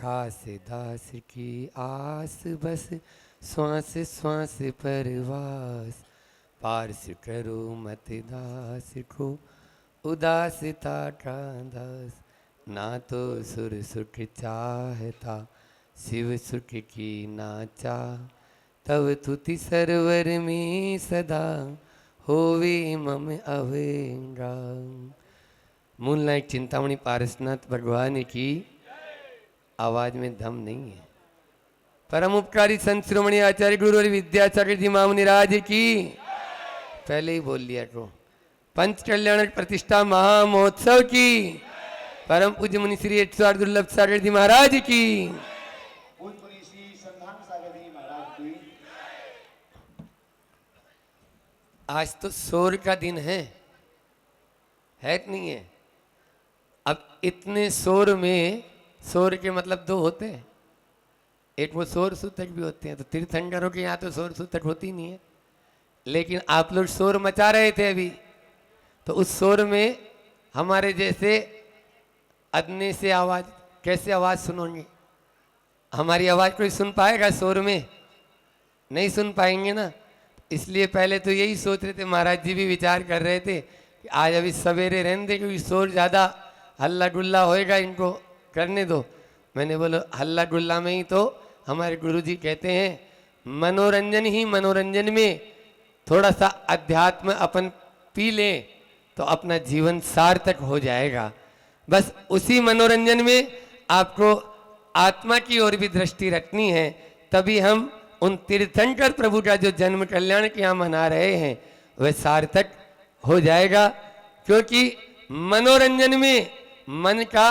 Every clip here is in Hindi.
ठास दास की आस बस श्वास श्वास परवास। पार्स करो मत दास को उदासता का दास। ना तो सुर सुख चाहता शिव सुख की ना चाह। तब तुति सरवर में सदा होवे मम अवेगा। मूलनायक चिंतामणि पारसनाथ भगवान की आवाज में दम नहीं है। परम उपकारी संत शिरोमणि आचार्य गुरु और विद्यासागर जी मामुनि राज की पहले ही बोल लिया को। पंच कल्याण प्रतिष्ठा महामहोत्सव की परम पूज्य मुनि श्री 108 दुर्लभ सागर जी महाराज की। आज तो शोर का दिन है कि नहीं है? अब इतने शोर में, शोर के मतलब दो होते हैं, एक वो शोर सूतक भी होते हैं। तो तीर्थंकरों के यहाँ तो शोर सूतक होती नहीं है, लेकिन आप लोग शोर मचा रहे थे अभी। तो उस शोर में हमारे जैसे अदने से आवाज, कैसे आवाज सुनोगे? हमारी आवाज कोई सुन पाएगा शोर में? नहीं सुन पाएंगे ना। इसलिए पहले तो यही सोच रहे थे, महाराज जी भी विचार कर रहे थे कि आज अभी सवेरे रहने दे, क्योंकि शोर ज़्यादा हल्ला गुल्ला होएगा, इनको करने दो। मैंने बोला हल्ला गुल्ला में ही तो हमारे गुरुजी कहते हैं मनोरंजन ही मनोरंजन में थोड़ा सा अध्यात्म अपन पी लें तो अपना जीवन सार्थक हो जाएगा। बस उसी मनोरंजन में आपको आत्मा की ओर भी दृष्टि रखनी है, तभी हम उन तीर्थंकर प्रभु का जो जन्म कल्याण के यहाँ मना रहे हैं वह सार्थक हो जाएगा। क्योंकि मनोरंजन में मन का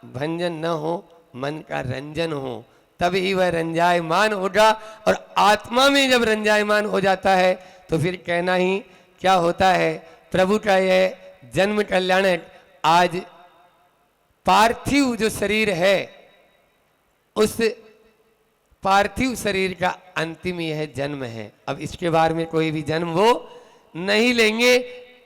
भंजन न हो, मन का रंजन हो, तभी वह रंजायमान होगा। और आत्मा में जब रंजायमान हो जाता है तो फिर कहना ही क्या होता है। प्रभु का यह जन्म कल्याण आज पार्थिव जो शरीर है, उस पार्थिव शरीर का अंतिम यह जन्म है। अब इसके बारे में कोई भी जन्म वो नहीं लेंगे,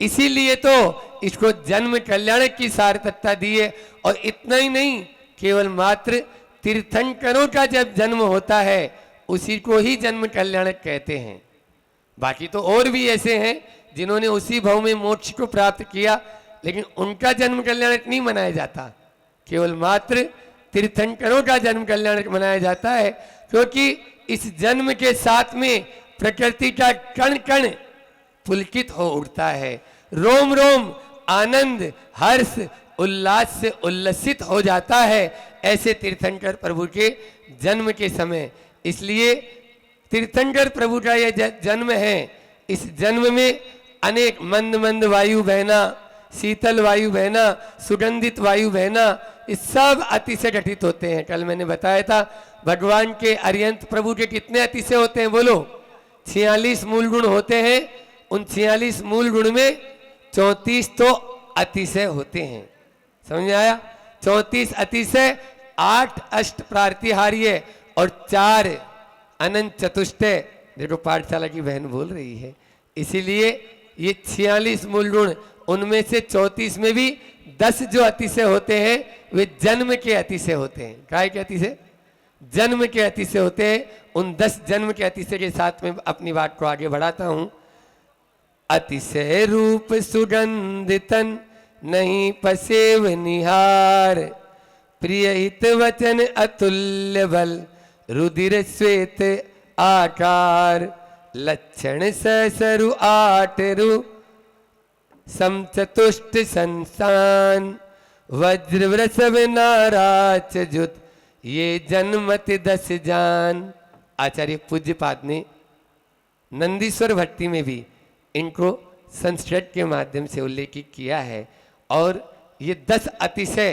इसीलिए तो इसको जन्म कल्याण की सार्थकता दी है। और इतना ही नहीं, केवल मात्र तीर्थंकरों का जब जन्म होता है उसी को ही जन्म कल्याण कहते हैं। बाकी तो और भी ऐसे हैं जिन्होंने उसी भाव में मोक्ष को प्राप्त किया, लेकिन उनका जन्म कल्याण नहीं मनाया जाता। केवल मात्र तीर्थंकरों का जन्म कल्याण मनाया जाता है, क्योंकि इस जन्म के साथ में प्रकृति का कण कण पुलकित हो उठता है, रोम रोम आनंद हर्ष उल्लास से उल्लसित हो जाता है, ऐसे तीर्थंकर प्रभु के जन्म के समय। इसलिए तीर्थंकर प्रभु का यह जन्म है। इस जन्म में अनेक मंद मंद वायु बहना, शीतल वायु बहना, सुगंधित वायु बहना, ये सब अतिशय घटित होते हैं। कल मैंने बताया था भगवान के अरिहंत प्रभु के कितने अतिशय होते हैं बोलो? 46 मूल गुण होते हैं। उन 46 मूल गुण में 34 तो अतिशय होते हैं। समझ में आया? 34 अतिशय, 8 अष्ट प्रातिहार्य और 4 अनंत चतुष्टय। देखो पाठशाला की बहन बोल रही है। इसीलिए ये 46 मूल गुण, उनमें से 34 में भी 10 जो अतिशय होते हैं वे जन्म के अतिशय होते हैं। काय के अतिशय? जन्म के अतिशय होते हैं। उन 10 जन्म के अतिशय के साथ में अपनी बात को आगे बढ़ाता हूं। अतिशय रूप सुगंधितन नहीं पसेव निहार, प्रिय हित वचन अतुल्य बल रुधिर श्वेत आकार, लक्षण ससरु 8 रु समचतुष्ट संस्थान, वज्र वृषभ नाराच जुत ये जन्मत 10 जान। आचार्य पूज्यपाद ने नंदीश्वर भक्ति में भी इनको संस्कृत के माध्यम से उल्लेखित किया है। और ये 10 अतिशय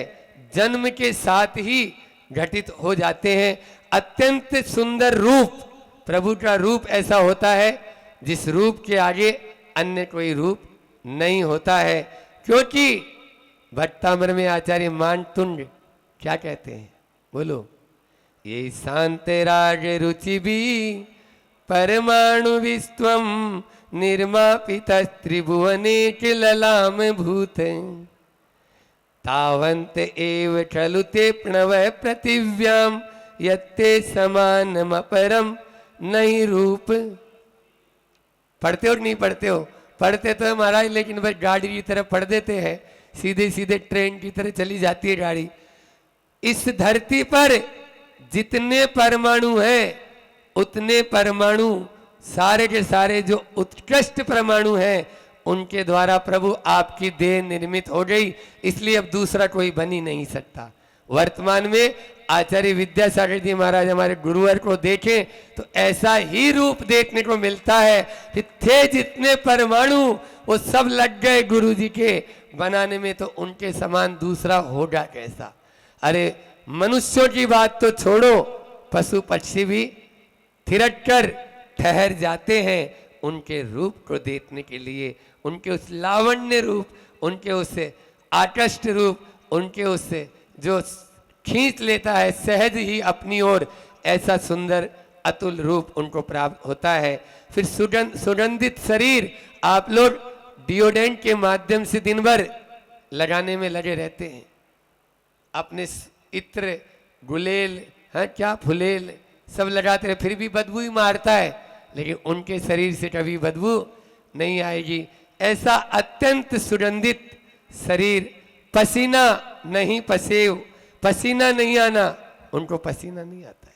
जन्म के साथ ही घटित हो जाते हैं। अत्यंत सुंदर रूप, प्रभु का रूप ऐसा होता है जिस रूप के आगे अन्य कोई रूप नहीं होता है। क्योंकि भट्टामर में आचार्य मानतुंड क्या कहते हैं बोलो? ये शांत राग रुचि भी परमाणु विश्वम निर्मापित त्रिभुवने के ललाम भूत। तावन्त एव चलुते प्रणव पृथिव्याम यत्ते समानम अपरम नहीं रूप। पढ़ते हो नहीं पढ़ते हो? पढ़ते तो है महाराज, लेकिन बस गाड़ी की तरह पढ़ देते हैं, सीधे सीधे ट्रेन की तरह चली जाती है गाड़ी। इस धरती पर जितने परमाणु हैं उतने परमाणु सारे के सारे जो उत्कृष्ट परमाणु हैं उनके द्वारा प्रभु आपकी देह निर्मित हो गई, इसलिए अब दूसरा कोई बन ही नहीं सकता। वर्तमान में आचार्य विद्यासागर जी महाराज हमारे गुरुवर को देखें तो ऐसा ही रूप देखने को मिलता है कि थे जितने परमाणु वो सब लग गए गुरु जी के बनाने में, तो उनके समान दूसरा होगा कैसा। अरे मनुष्यों की बात तो छोड़ो, पशु पक्षी भी थिरक कर ठहर जाते हैं उनके रूप को देखने के लिए, उनके उस लावण्य रूप, उनके उस आकर्षक रूप, उनके उस जो खींच लेता है सहज ही अपनी ओर, ऐसा सुंदर अतुल रूप उनको प्राप्त होता है। फिर सुगंधित शरीर आप लोग डिओडेंट के माध्यम से दिन भर लगाने में लगे रहते हैं, अपने इत्र गुलेल है क्या फुलेल सब लगाते रहे, फिर भी बदबू ही मारता है, लेकिन उनके शरीर से कभी बदबू नहीं आएगी। ऐसा अत्यंत सुगंधित शरीर, पसीना नहीं पसेव, पसीना नहीं आना, उनको पसीना नहीं आता है,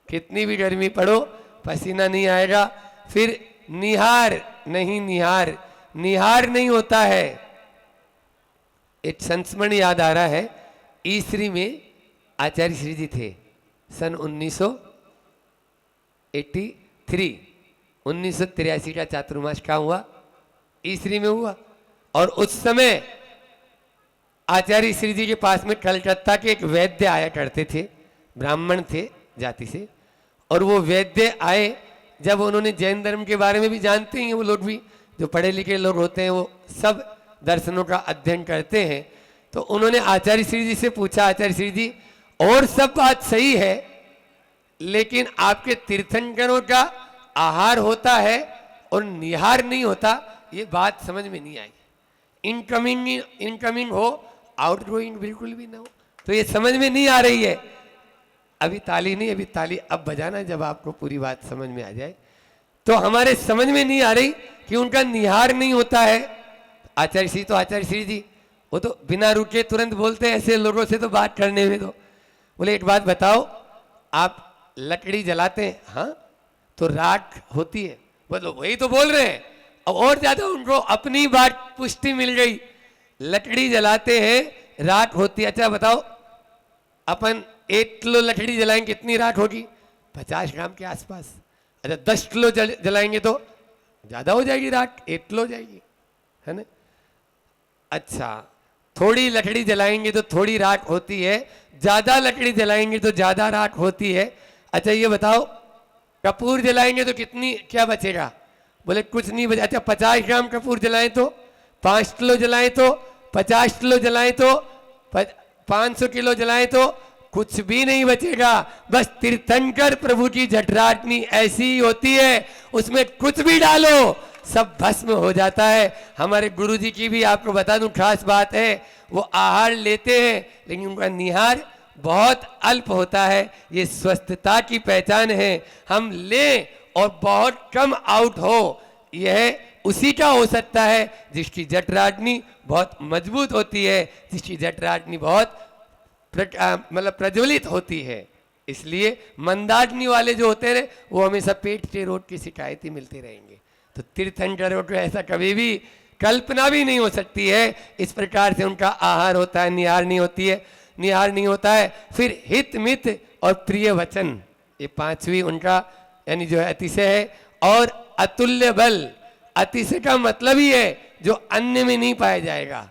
कितनी भी गर्मी पड़ो पसीना नहीं आएगा। फिर निहार नहीं निहार, निहार नहीं होता है। एक संस्मरण याद आ रहा है, ईसरी में आचार्य श्री जी थे सन 1983 का चातुर्मास का हुआ, ईसरी में हुआ। और उस समय आचार्य श्री जी के पास में कलकत्ता के एक वैद्य आया करते थे, ब्राह्मण थे जाति से, और वो वैद्य आए जब उन्होंने जैन धर्म के बारे में भी जानते हैं, वो लोग भी जो पढ़े लिखे लोग होते हैं वो सब दर्शनों का अध्ययन करते हैं, तो उन्होंने आचार्य श्री जी से पूछा, आचार्य श्री जी और सब बात सही है, लेकिन आपके तीर्थंकरों का आहार होता है और निहार नहीं होता, ये बात समझ में नहीं आई। इनकमिंग हो, आउटगोइंग बिल्कुल भी ना हो, तो ये समझ में नहीं आ रही है। अभी ताली नहीं, अभी ताली अब बजाना जब आपको पूरी बात समझ में आ जाए। तो हमारे समझ में नहीं आ रही कि उनका निहार नहीं होता है। आचार्य श्री तो आचार्य श्री जी वो तो बिना रुके तुरंत बोलते हैं, ऐसे लोगों से तो बात करने में। तो बोले एक बात बताओ, आप लकड़ी जलाते हैं? हाँ। तो राख होती है? बोलो वही तो बोल रहे हैं। अब और ज्यादा उनको अपनी बात पुष्टि मिल गई, लकड़ी जलाते हैं राख होती है। अच्छा बताओ, अपन 1 किलो लकड़ी जलाएंगे कितनी राख होगी? 50 ग्राम के आसपास। अच्छा 10 किलो जलाएंगे तो ज्यादा हो जाएगी राख, 1 किलो हो जाएगी, है ना। अच्छा थोड़ी लकड़ी जलाएंगे तो थोड़ी राख होती है, ज्यादा लकड़ी जलाएंगे तो ज्यादा राख होती है। अच्छा ये बताओ, कपूर जलाएंगे तो कितनी क्या बचेगा? बोले कुछ नहीं बचा। अच्छा 50 ग्राम कपूर जलाएं तो, 5 किलो जलाएं तो, 50 किलो जलाएं तो, 500 किलो जलाएं तो कुछ भी नहीं बचेगा। बस तीर्थंकर प्रभु की जठराग्नि ऐसी ही होती है, उसमें कुछ भी डालो सब भस्म हो जाता है। हमारे गुरुजी की भी आपको बता दूं खास बात है, वो आहार लेते हैं लेकिन उनका निहार बहुत अल्प होता है। ये स्वस्थता की पहचान है। हम लें और बहुत कम आउट हो, यह उसी का हो सकता है जिसकी जठराग्नि बहुत मजबूत होती है, जिसकी जठराग्नि बहुत मतलब प्रज्वलित होती है। इसलिए मंदाग्नि वाले जो होते हैं वो हमेशा पेट के रोग की शिकायत ही मिलती रहेंगे। तो तीर्थंकरों को ऐसा कभी भी कल्पना भी नहीं हो सकती है। इस प्रकार से उनका आहार होता है, निहार नहीं होती है, निहार नहीं होता है। फिर हित मित और प्रिय वचन, ये 5वीं उनका यानी जो है अतिशय है। और अतुल्य बल, अतिशय का मतलब ही है जो अन्य में नहीं पाया जाएगा,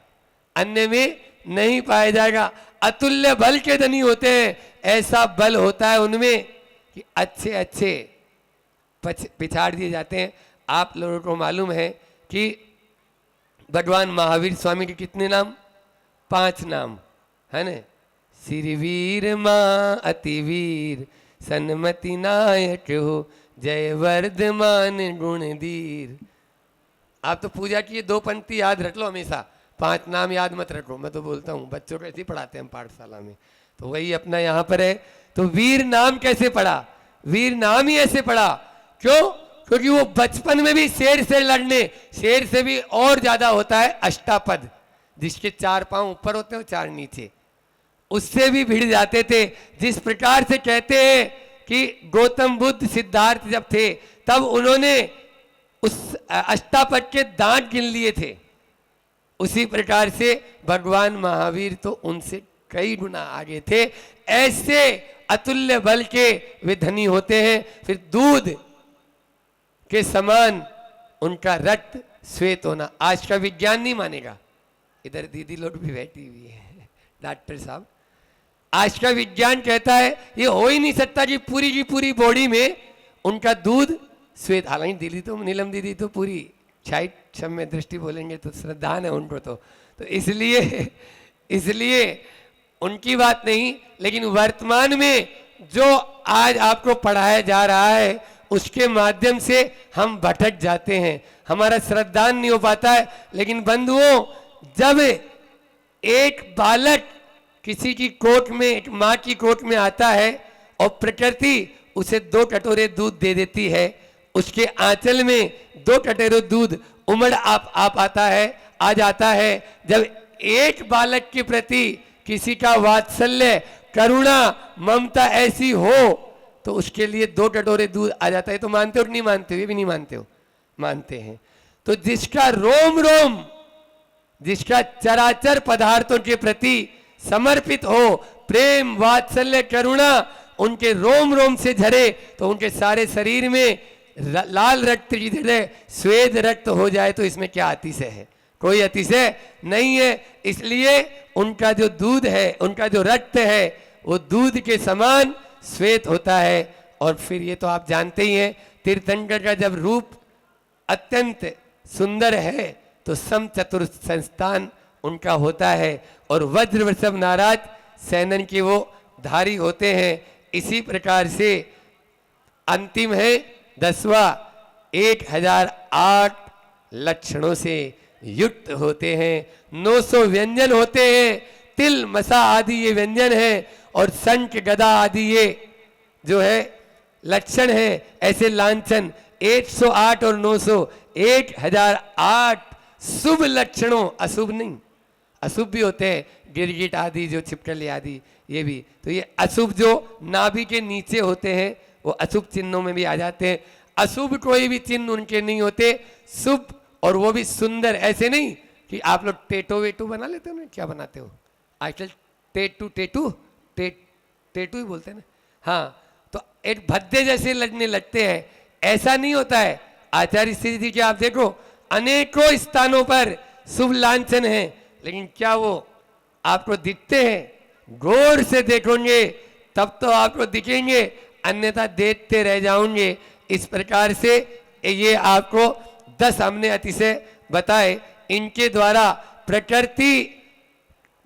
अन्य में नहीं पाया जाएगा। अतुल्य बल के धनी होते हैं, ऐसा बल होता है उनमें कि अच्छे अच्छे पिछाड़ दिए जाते हैं। आप लोगों को मालूम है कि भगवान महावीर स्वामी के कितने नाम? 5 नाम है ना। श्रीवीर माँ अतिवीर सन्मति नायक हो, जय वर्धमान गुणधीर। आप तो पूजा की 2 पंक्ति याद रख लो हमेशा, 5 नाम याद मत रखो, मैं तो बोलता हूँ बच्चों को ऐसे ही पढ़ाते हैं हम पाठशाला में, तो वही अपना यहाँ पर है। तो वीर नाम कैसे पढ़ा? वीर नाम ही ऐसे पढ़ा, क्यों? क्योंकि वो बचपन में भी शेर से लड़ने, शेर से भी और ज्यादा होता है अष्टापद, जिसके 4 पांव ऊपर होते हैं 4 नीचे, उससे भी भिड़ जाते थे। जिस प्रकार से कहते हैं कि गौतम बुद्ध सिद्धार्थ जब थे तब उन्होंने उस अष्टापद के दांत गिन लिए थे, उसी प्रकार से भगवान महावीर तो उनसे कई गुना आगे थे। ऐसे अतुल्य बल के वे धनी होते हैं। फिर दूध के समान उनका रक्त श्वेत होना, आज का विज्ञान नहीं मानेगा। इधर दीदी लोग भी बैठी हुई है, डॉक्टर साहब, आज का विज्ञान कहता है ये हो ही नहीं सकता कि पूरी की पूरी बॉडी में उनका दूध श्वेत। हालांकि दीदी तो, नीलम दीदी तो पूरी छाइट सब में दृष्टि बोलेंगे तो श्रद्धा है उनको, तो इसलिए उनकी बात नहीं, लेकिन वर्तमान में जो आज आपको पढ़ाया जा रहा है उसके माध्यम से हम भटक जाते हैं, हमारा श्रद्धान नहीं हो पाता है। लेकिन बंधुओं, जब एक बालक किसी की कोख में, एक माँ की कोख में आता है और प्रकृति उसे 2 कटोरे दूध दे देती है, उसके आंचल में 2 कटोरे दूध उमड़ आ जाता है। जब एक बालक के प्रति किसी का वात्सल्य, करुणा, ममता ऐसी हो तो उसके लिए 2 कटोरे दूध आ जाता है। तो मानते हो कि नहीं मानते हो? ये भी नहीं मानते हो? मानते हैं। तो जिसका रोम रोम, जिसका चराचर पदार्थों के प्रति समर्पित हो, प्रेम, वात्सल्य, करुणा उनके रोम रोम से झरे, तो उनके सारे शरीर में लाल रक्त की जगह श्वेत रक्त हो जाए तो इसमें क्या अतिशय है? कोई अतिशय नहीं है। इसलिए उनका जो दूध है, उनका जो रक्त है, वो दूध के समान श्वेत होता है। और फिर ये तो आप जानते ही हैं, तीर्थंकर का जब रूप अत्यंत सुंदर है तो सम चतुर संस्थान उनका होता है, और वज्र वृषभ नाराज सैनन के वो धारी होते हैं। इसी प्रकार से अंतिम है 10वां, 1008 लक्षणों से युक्त होते हैं, 900 व्यंजन होते हैं, तिल मसा आदि ये व्यंजन है, और शंख गदा आदि ये जो है लक्षण है। ऐसे लांछन 108 और 900, 1008 शुभ लक्षणों, अशुभ नहीं, अशुभ भी होते हैं, गिरगिट आदि जो छिपकली आदि ये भी। तो ये अशुभ जो नाभि के नीचे होते हैं वो अशुभ चिन्हों में भी आ जाते हैं। अशुभ कोई भी चिन्ह उनके नहीं होते, शुभ, और वो भी सुंदर। ऐसे नहीं कि आप लोग टेटो वेटो बना लेते हो ना, क्या बनाते हो आजकल? टेटू ही बोलते हैं ना, हाँ। तो एक भद्दे जैसे लगने लगते हैं, ऐसा नहीं होता है। आचार्य श्री जी के आप देखो अनेकों स्थानों पर शुभ लांछन है, लेकिन क्या वो आपको दिखते हैं? गौर से देखोगे तब तो आपको दिखेंगे, अन्यथा देखते रह जाओगे। इस प्रकार से ये आपको 10 हमने अतिशय बताए, इनके द्वारा प्रकृति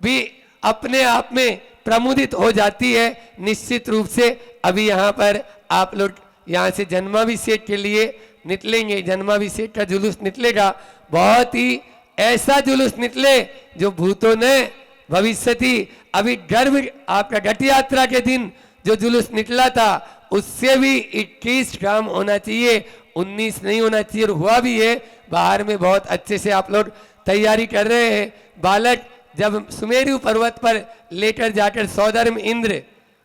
भी अपने आप में प्रमुदित हो जाती है निश्चित रूप से। अभी यहाँ पर आप लोग यहाँ से जन्माभिषेक के लिए निकलेंगे, जन्माभिषेक का जुलूस निकलेगा, बहुत ही ऐसा जुलूस निकले जो भूतों ने भविष्यति। अभी गर्भ आपका घट यात्रा के दिन जो जुलूस निकला था उससे भी 21 काम होना चाहिए, 19 नहीं होना चाहिए, और हुआ भी है। बाहर में बहुत अच्छे से आप लोग तैयारी कर रहे हैं। बालक जब सुमेरु पर्वत पर लेकर जाकर सौधर्म इंद्र,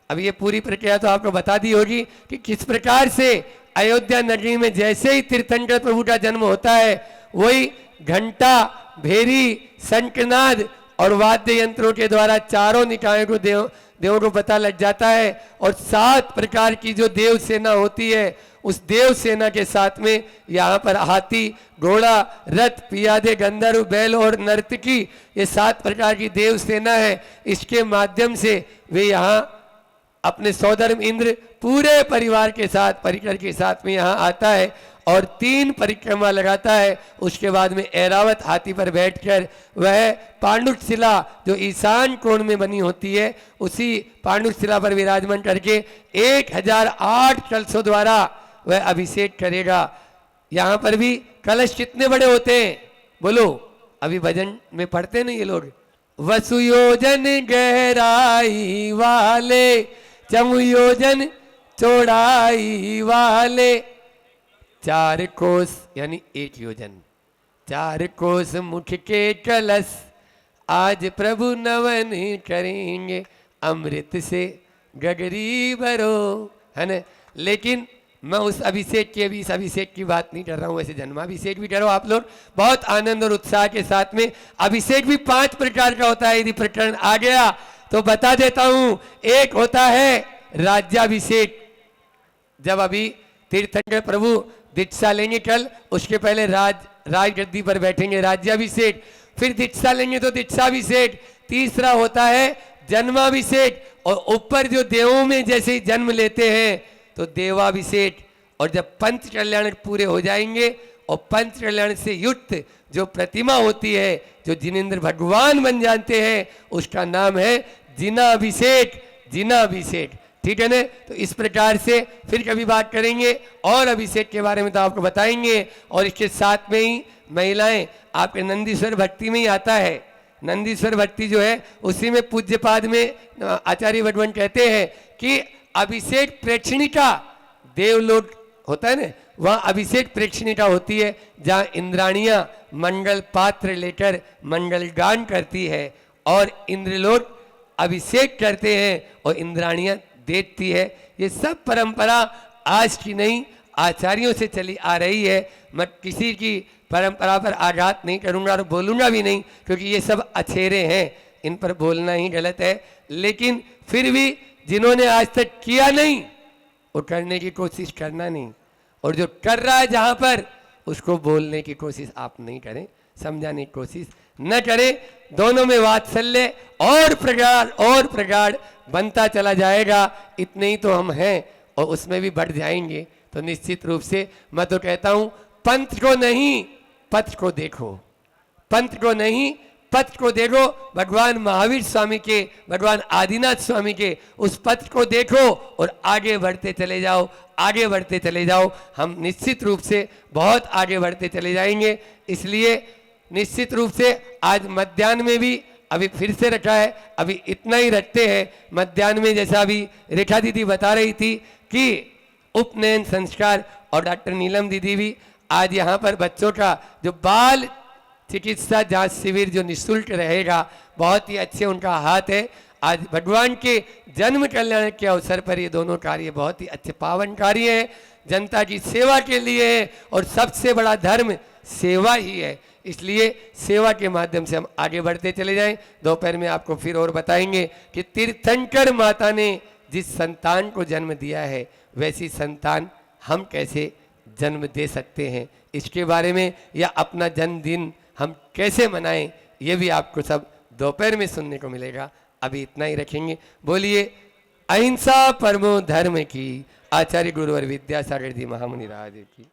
अब ये पूरी प्रक्रिया तो आपको बता दी होगी कि किस प्रकार से अयोध्या नगरी में जैसे ही तीर्थंकर प्रभु का जन्म होता है, वही घंटा, भेरी, शंखनाद और वाद्य यंत्रों के द्वारा चारों निकायों को देवों को पता लग जाता है। और 7 प्रकार की जो देव सेना होती है, उस देव सेना के साथ में यहाँ पर हाथी, घोड़ा, रथ, पियादे, गंधर्व, बैल और नर्तकी, ये 7 प्रकार की देव सेना है। इसके माध्यम से वे यहाँ अपने सौधर्म इंद्र पूरे परिवार के साथ, परिकर के साथ में यहाँ आता है और 3 परिक्रमा लगाता है। उसके बाद में ऐरावत हाथी पर बैठकर वह पांडुट शिला जो ईशान कोण में बनी होती है, उसी पांडुट शिला पर विराजमान करके 1008 कलशों द्वारा वह अभिषेक करेगा। यहाँ पर भी कलश कितने बड़े होते हैं? बोलो, अभी भजन में पढ़ते नहीं ये लोग, वसुयोजन गहराई वाले, चमुयोजन चौड़ाई वाले, 4 कोस यानी 1 योजन, 4 कोस मुख के कलश, आज प्रभु नवन करेंगे, अमृत से गगरी भरो, है ना। लेकिन मैं उस अभिषेक की, अभी इस अभिषेक की बात नहीं कर रहा हूँ, वैसे जन्माभिषेक भी करो आप लोग बहुत आनंद और उत्साह के साथ में। अभिषेक भी 5 प्रकार का होता है, यदि प्रकरण आ गया तो बता देता हूँ। एक होता है राज्याभिषेक, जब अभी तीर्थंकर प्रभु दीक्षा लेंगे कल, उसके पहले राज गद्दी पर बैठेंगे, राज्याभिषेक। फिर दीक्षा लेंगे तो दीक्षाभिषेक। तीसरा होता है जन्माभिषेक, और ऊपर जो देवों में जैसे ही जन्म लेते हैं तो देवाभिषेक। और जब पंच कल्याण पूरे हो जाएंगे और पंच कल्याण से युक्त जो प्रतिमा होती है, जो जिनेंद्र भगवान बन जाते हैं, उसका नाम है जिनाभिषेक, जिनाभिषेक, ठीक है ना। तो इस प्रकार से फिर कभी बात करेंगे और अभिषेक के बारे में तो आपको बताएंगे। और इसके साथ में ही महिलाएं, आपके नंदीश्वर भक्ति में ही आता है, नंदीश्वर भक्ति जो है उसी में पूज्यपाद में आचार्य भगवान कहते हैं कि अभिषेक प्रेक्षणिका, देवलोक होता है ना, वहाँ अभिषेक प्रेक्षणिका होती है, जहाँ इंद्राणियाँ मंगल पात्र लेकर मंगल गान करती है और इंद्रलोक अभिषेक करते हैं और इंद्राणियाँ देती है। ये सब परंपरा आज की नहीं, आचार्यों से चली आ रही है। मैं किसी की परंपरा पर आघात नहीं करूंगा और बोलूंगा भी नहीं, क्योंकि ये सब अछेरे हैं, इन पर बोलना ही गलत है। लेकिन फिर भी जिन्होंने आज तक किया नहीं, वो करने की कोशिश करना नहीं, और जो कर रहा है जहां पर, उसको बोलने की कोशिश आप नहीं करें, समझाने की कोशिश न करें। दोनों में वात्सल्य और प्रगाढ़ बनता चला जाएगा। इतने ही तो हम हैं और उसमें भी बढ़ जाएंगे। तो निश्चित रूप से मैं तो कहता हूं, पंथ को नहीं पथ को देखो, पंथ को नहीं पथ को देखो। भगवान महावीर स्वामी के, भगवान आदिनाथ स्वामी के उस पथ को देखो और आगे बढ़ते चले जाओ, आगे बढ़ते चले जाओ। हम निश्चित रूप से बहुत आगे बढ़ते चले जाएंगे। इसलिए निश्चित रूप से आज मध्याह्न में भी अभी फिर से रखा है, अभी इतना ही रखते हैं। मध्याह्न में जैसा अभी रेखा दीदी बता रही थी कि उपनयन संस्कार, और डॉक्टर नीलम दीदी भी आज यहाँ पर बच्चों का जो बाल चिकित्सा जांच शिविर जो निःशुल्क रहेगा, बहुत ही अच्छे उनका हाथ है। आज भगवान के जन्म कल्याण के अवसर पर ये दोनों कार्य बहुत ही अच्छे पावन कार्य हैं, जनता की सेवा के लिए है, और सबसे बड़ा धर्म सेवा ही है। इसलिए सेवा के माध्यम से हम आगे बढ़ते चले जाएं। दोपहर में आपको फिर और बताएंगे कि तीर्थंकर माता ने जिस संतान को जन्म दिया है, वैसी संतान हम कैसे जन्म दे सकते हैं, इसके बारे में, या अपना जन्मदिन हम कैसे मनाएं, ये भी आपको सब दोपहर में सुनने को मिलेगा। अभी इतना ही रखेंगे। बोलिए अहिंसा परमो धर्म की, आचार्य गुरुवर विद्यासागर जी महामुनि राज की।